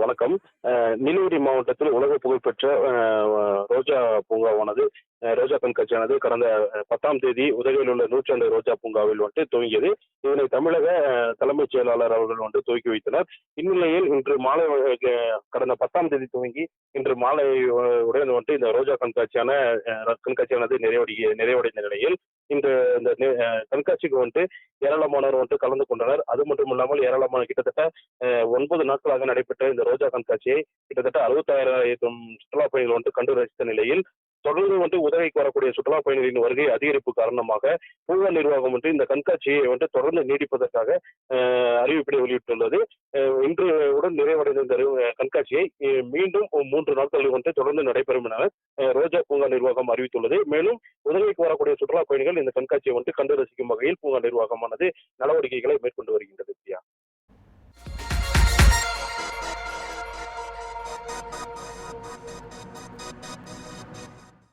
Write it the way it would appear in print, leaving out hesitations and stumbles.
வணக்கம். நீலகிரி மாவட்டத்தில் உலக புகழ்பெற்ற ரோஜா பூங்காவானது ரோஜா கண்காட்சியானது கடந்த 10ஆம் தேதி உதகையில் உள்ள நூற்றாண்டு ரோஜா பூங்காவில் துவங்கியது. இதனை தமிழக தலைமைச் செயலாளர் அவர்கள் துவக்கி வைத்தனர். இந்நிலையில் இன்று மாலை கடந்த 10ஆம் தேதி துவங்கி இன்று மாலை உடன் இந்த ரோஜா கண்காட்சியானது நிறைவடைந்த நிலையில் இந்த கண்காட்சிக்கு ஏராளமானோர் கலந்து கொண்டனர். அது மட்டும் இல்லாமல் ஏராளமான கிட்டத்தட்ட 9 நாட்களாக நடைபெற்ற இந்த ரோஜா கண்காட்சியை கிட்டத்தட்ட 66,000 சுற்றுலா பயணிகள் கண்டு ரசித்த நிலையில் தொடர்ந்து உதவிக்கு வரக்கூடிய சுற்றுலா பயணிகளின் வருகை அதிகரிப்பு காரணமாக பூங்கா நிர்வாகம் இந்த கண்காட்சியை தொடர்ந்து நீடிப்பதற்காக அறிவிப்பினை வெளியிட்டுள்ளது. இன்று உடன் நிறைவடைந்த இந்த கண்காட்சியை மீண்டும் 3 நாட்கள் தொடர்ந்து நடைபெறும் என ரோஜா பூங்கா நிர்வாகம் அறிவித்துள்ளது. மேலும் உதவிக்கு வரக்கூடிய சுற்றுலா பயணிகள் இந்த கண்காட்சியை கண்டு ரசிக்கும் வகையில் பூங்கா நிர்வாகமானது நடவடிக்கைகளை மேற்கொண்டு வருகின்றது.